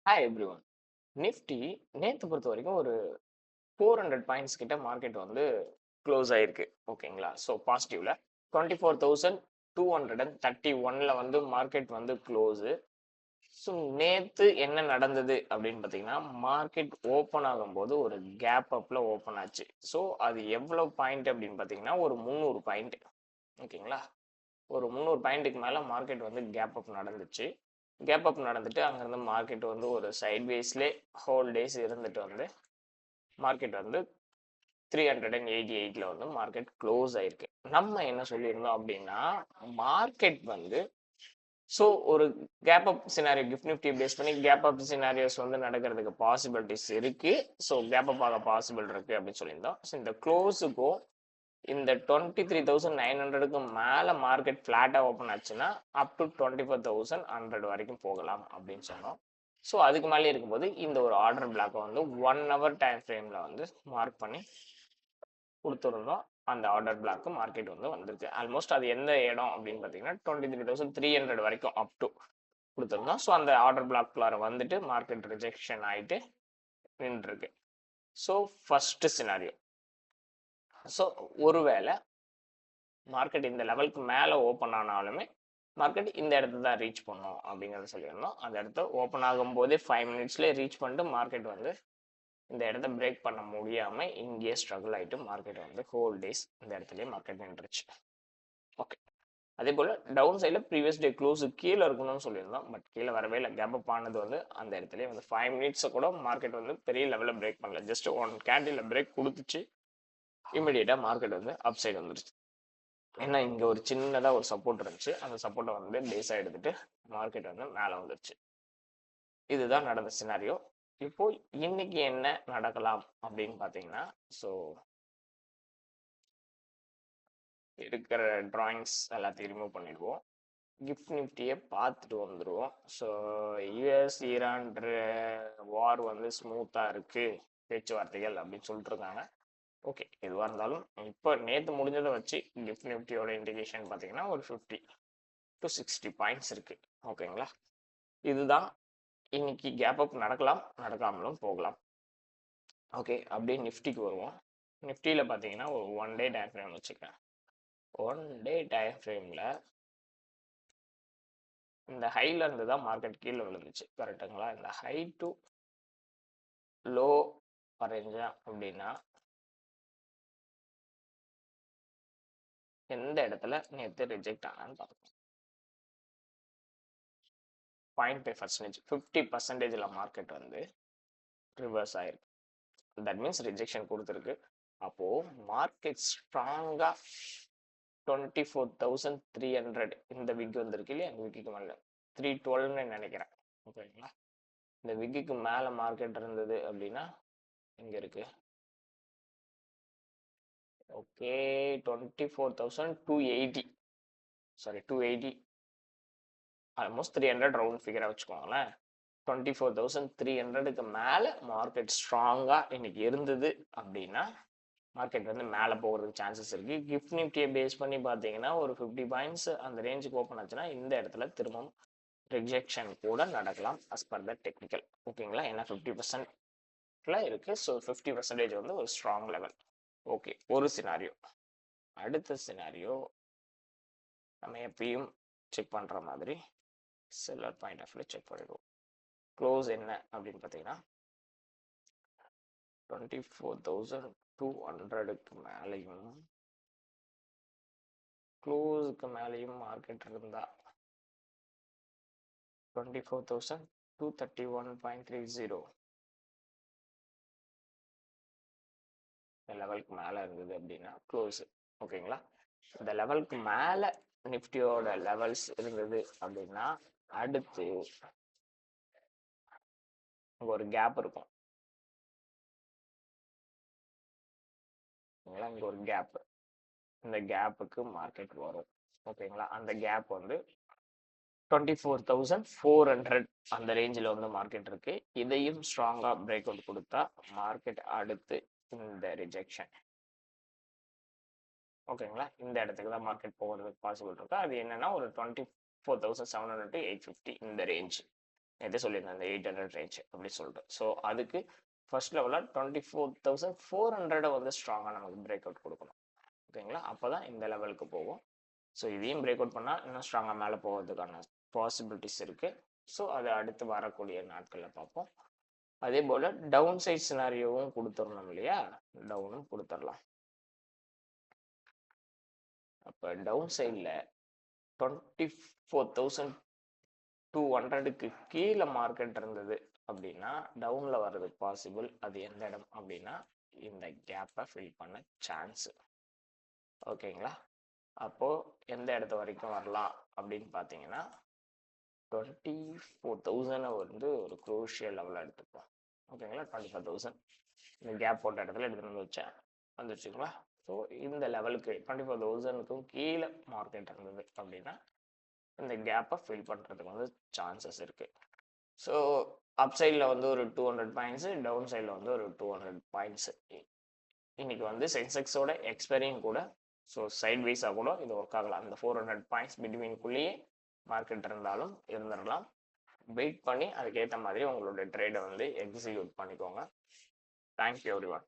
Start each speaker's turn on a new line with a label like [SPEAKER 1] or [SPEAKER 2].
[SPEAKER 1] Hi everyone. Nifty நேத்து பொறுத்த வரைக்கும் ஒரு 400 பாயிண்ட்ஸ் கிட்ட மார்க்கெட் வந்து க்ளோஸ் ஆயிருக்கு. ஓகேங்களா? ஸோ பாசிட்டிவ்ல 24,231ல வந்து மார்க்கெட் வந்து க்ளோஸு. ஸோ நேத்து என்ன நடந்தது அப்படின்னு பார்த்தீங்கன்னா, மார்க்கெட் ஓப்பன் ஆகும்போது ஒரு கேப் அப்ல ஓப்பன் ஆச்சு. ஸோ அது எவ்வளவு பாயிண்ட் அப்படின்னு பார்த்தீங்கன்னா, ஒரு 300 பாயிண்ட். ஓகேங்களா? ஒரு 300 பாயிண்ட்டுக்கு மேல மார்க்கெட் வந்து கேப் அப் நடந்துச்சு. கேப் அப் நடந்துட்டு அங்கிருந்து மார்க்கெட் வந்து ஒரு சைட்வேஸ்லே ஹோல் டேஸ் இருந்துட்டு வந்து மார்க்கெட் வந்து 388ல வந்து மார்க்கெட் க்ளோஸ் ஆயிருக்கு. நம்ம என்ன சொல்லியிருந்தோம் அப்படின்னா, மார்க்கெட் வந்து ஸோ ஒரு gap up scenario GIFT Nifty base பண்ணி கேப் அப் சினாரியோஸ் வந்து நடக்கிறதுக்கு பாசிபிலிட்டிஸ் இருக்கு. ஸோ கேப் அப் ஆக பாசிபிள் இருக்கு அப்படின்னு சொல்லியிருந்தோம். ஸோ இந்த க்ளோஸுக்கும் இந்த 23,900க்கு மேல மார்க்கெட் ஃபிளாட்டா ஓப்பன் ஆச்சுன்னா அப் டு 24,100 வரைக்கும் போகலாம் அப்படின்னு சொன்னோம். ஸோ அதுக்கு மேலே இருக்கும்போது இந்த ஒரு ஆர்டர் பிளாக்கை வந்து 1 hour டைம் ஃப்ரேம்ல வந்து மார்க் பண்ணி கொடுத்துருந்தோம். அந்த ஆர்டர் பிளாக்கு மார்க்கெட் வந்து வந்திருக்கு. ஆல்மோஸ்ட் அது எந்த இடம் அப்படின்னு பார்த்தீங்கன்னா 23,300 வரைக்கும் அப் டு கொடுத்துருந்தோம். ஸோ அந்த ஆர்டர் பிளாக்குள்ளார வந்துட்டு மார்க்கெட் ரிஜெக்ஷன் ஆகிட்டு நின்றுருக்கு. So first scenario. ஸோ ஒருவேளை மார்க்கெட் இந்த லெவலுக்கு மேலே ஓப்பன் ஆனாலுமே மார்க்கெட் இந்த இடத்துல தான் ரீச் பண்ணும் அப்படிங்கிறத சொல்லியிருந்தோம். அந்த இடத்த ஓப்பன் ஆகும்போதே 5 மினிட்ஸ்லேயே ரீச் பண்ணிட்டு மார்க்கெட் வந்து இந்த இடத்த பிரேக் பண்ண முடியாமல் இங்கேயே ஸ்ட்ரகிள் ஆகிட்டு மார்க்கெட் வந்து ஹோல் டேஸ் இந்த இடத்துலயே மார்க்கெட் நின்றுச்சு. ஓகே, அதே போல் டவுன் சைடில் ப்ரீவியஸ் டே க்ளோஸு கீழே இருக்கணும்னு சொல்லியிருந்தோம். பட் கீழே வரவே இல்லை. கேப் அப் ஆனது வந்து அந்த இடத்துலயே வந்து 5 மினிட்ஸை கூட மார்க்கெட் வந்து பெரிய லெவலில் பிரேக் பண்ணல. ஜஸ்ட் 1 கேண்டில் பிரேக் கொடுத்துச்சு. இமிடியேட்டாக மார்க்கெட் வந்து அப் சைடு வந்துருச்சு. ஏன்னா இங்கே ஒரு சின்னதாக ஒரு சப்போர்ட் இருந்துச்சு. அந்த சப்போர்ட்டை வந்து பேஸாக எடுத்துட்டு மார்க்கெட் வந்து மேலே வந்துருச்சு. இதுதான் நடந்த சினாரியோ. இப்போ இன்னைக்கு என்ன நடக்கலாம் அப்படின்னு பார்த்தீங்கன்னா, ஸோ இருக்கிற டிராயிங்ஸ் எல்லாத்தையும் ரிமூவ் பண்ணிடுவோம். கிஃப்ட் நிஃப்டியை பார்த்துட்டு வந்துடுவோம். ஸோ யுஎஸ் ஈரான் வார் வந்து ஸ்மூத்தாக இருக்குது பேச்சுவார்த்தைகள் அப்படின்னு சொல்லிட்டு இருக்காங்க. ஓகே, எதுவாக இருந்தாலும் இப்போ நேற்று முடிஞ்சதை வச்சு கிஃப்ட் நிஃப்டியோட இண்டிகேஷன் பார்த்தீங்கன்னா ஒரு 50 to 60 பாயிண்ட்ஸ் இருக்குது. ஓகேங்களா? இதுதான் இன்னைக்கு கேப் அப் நடக்கலாம், நடக்காமலும் போகலாம். ஓகே, அப்படியே நிஃப்டிக்கு வருவோம். நிஃப்டியில் பார்த்தீங்கன்னா ஒரு 1 டே டைம் ஃப்ரேம் வச்சுக்கிறேன். 1 டே டைம் ஃப்ரேமில் இந்த ஹைல இருந்து தான் மார்க்கெட் கீழே விழுந்துச்சு. கரெக்டுங்களா? இந்த ஹை டு லோ வரைஞ்சேன் அப்படின்னா எந்த இடத்துல நேற்று ரிஜெக்ட் ஆனான்னு பார்க்கணும். 0.5%, 50%ல மார்க்கெட் வந்து ரிவர்ஸ் ஆயிருக்கு. தட் மீன்ஸ் ரிஜெக்ஷன் கொடுத்துருக்கு. அப்போ மார்க்கெட் ஸ்ட்ராங்கா 24,300 இந்த விக் வந்திருக்கு இல்லையா? இந்த விக்கு மேல 312ன்னு நினைக்கிறேன். ஓகேங்களா? இந்த விக்கு மேல மார்க்கெட் இருந்தது அப்படின்னா இங்க இருக்கு. ஓகே, 24,280, சாரி 280, ஆல்மோஸ்ட் 300 ரவுண்ட் ஃபிகரா வச்சுக்கோங்களேன். 24,300க்கு மேலே மார்க்கெட் ஸ்ட்ராங்காக இன்னைக்கு இருந்தது அப்படின்னா மார்க்கெட் வந்து மேலே போகிறதுக்கு சான்சஸ் இருக்குது. கிஃப்ட் நிஃப்டியை பேஸ் பண்ணி பார்த்தீங்கன்னா ஒரு 50 பாயிண்ட்ஸ் அந்த ரேஞ்சுக்கு ஓப்பன் ஆச்சுன்னா இந்த இடத்துல திரும்பவும் ரிஜெக்ஷன் கூட நடக்கலாம் அஸ் பர் த டெக்னிக்கல். ஓகேங்களா? ஏன்னா 50%ல இருக்குது. ஸோ 50% வந்து ஒரு ஸ்ட்ராங் லெவல். ஓகே, ஒரு சினாரியோ. அடுத்த சினாரியோ நம்ம எப்பயும் செக் பண்ணுற மாதிரி seller point of view check பண்ணிடுவோம். க்ளோஸ் என்ன அப்படின்னு பார்த்தீங்கன்னா 24,200க்கு மேலேயும் க்ளோஸுக்கு மேலேயும் மார்க்கெட் இருந்தா 24,231.30 இந்த லெவலுக்கு மேலே இருந்தது அப்படின்னா க்ளோஸு. ஓகேங்களா? இந்த லெவலுக்கு மேலே நிஃப்டியோட லெவல்ஸ் இருந்தது அப்படின்னா அடுத்து ஒரு கேப் இருக்கும். இங்கே ஒரு கேப், இந்த கேப்புக்கு மார்க்கெட் வரும். ஓகேங்களா? அந்த கேப் வந்து 24,400 அந்த ரேஞ்சில் வந்து மார்க்கெட் இருக்கு. இதையும் ஸ்ட்ராங்கா பிரேக் அவுட் கொடுத்தா மார்க்கெட் அடுத்து இந்த ரிஜெக்ஷன், ஓகேங்களா, இந்த இடத்துக்கு தான் மார்க்கெட் போகிறதுக்கு பாசிபிள் இருக்கு. அது என்னன்னா ஒரு 24,700 to 850 இந்த ரேஞ்ச். நேற்றே சொல்லியிருந்தேன் இந்த 800 ரேஞ்ச் அப்படி சொல்லிட்டு. ஸோ அதுக்கு ஃபர்ஸ்ட் லெவலில் 24,400 வந்து ஸ்ட்ராங்காக நமக்கு பிரேக் அவுட் கொடுக்கணும். ஓகேங்களா, அப்போ தான் இந்த லெவலுக்கு போகும். ஸோ இதையும் பிரேக் அவுட் பண்ணால் இன்னும் ஸ்ட்ராங்காக மேலே போகிறதுக்கான பாசிபிலிட்டிஸ் இருக்குது. ஸோ அதை அடுத்து வரக்கூடிய நாட்களில் பார்ப்போம். அதே போல் டவுன் சைட் சினாரியோவும் கொடுத்துடணும் இல்லையா, டவுனும் கொடுத்துடலாம். அப்போ டவுன் சைடில் 24,200க்கு கீழே மார்க்கெட் இருந்தது அப்படின்னா டவுனில் வர்றது பாசிபிள். அது எந்த இடம் அப்படின்னா இந்த கேப்பை ஃபில் பண்ண சான்ஸு. ஓகேங்களா, அப்போது எந்த இடத்து வரைக்கும் வரலாம் அப்படின்னு பார்த்தீங்கன்னா 24,000 வந்து ஒரு குரூஷியல் லெவலில் எடுத்துப்போம். ஓகேங்களா, 25,000 இந்த கேப் போட்ட இடத்துல எடுத்துகிட்டு வந்து வச்சேன், வந்துருச்சுங்களா. ஸோ இந்த லெவலுக்கு 24,000க்கும் கீழே மார்க்கெட் இருந்தது அப்படின்னா இந்த கேப்பை ஃபில் பண்ணுறதுக்கு வந்து சான்சஸ் இருக்குது. ஸோ அப் சைடில் வந்து ஒரு 200 பாயிண்ட்ஸு, டவுன் சைடில் வந்து ஒரு 200 பாயிண்ட்ஸு. இன்னைக்கு வந்து சென்செக்ஸோட எக்ஸ்பைரியும் கூட, ஸோ சைட் வைஸாக கூட இது ஒர்க் ஆகலாம். இந்த 400 பாயிண்ட்ஸ் பிட்வீனுக்குள்ளேயே மார்க்கெட் இருந்தாலும் இருந்துடலாம். வெயிட் பண்ணி அதுக்கேற்ற மாதிரி உங்களோட ட்ரேடை வந்து எக்ஸிக்யூட் பண்ணிக்கோங்க. Thank you everyone.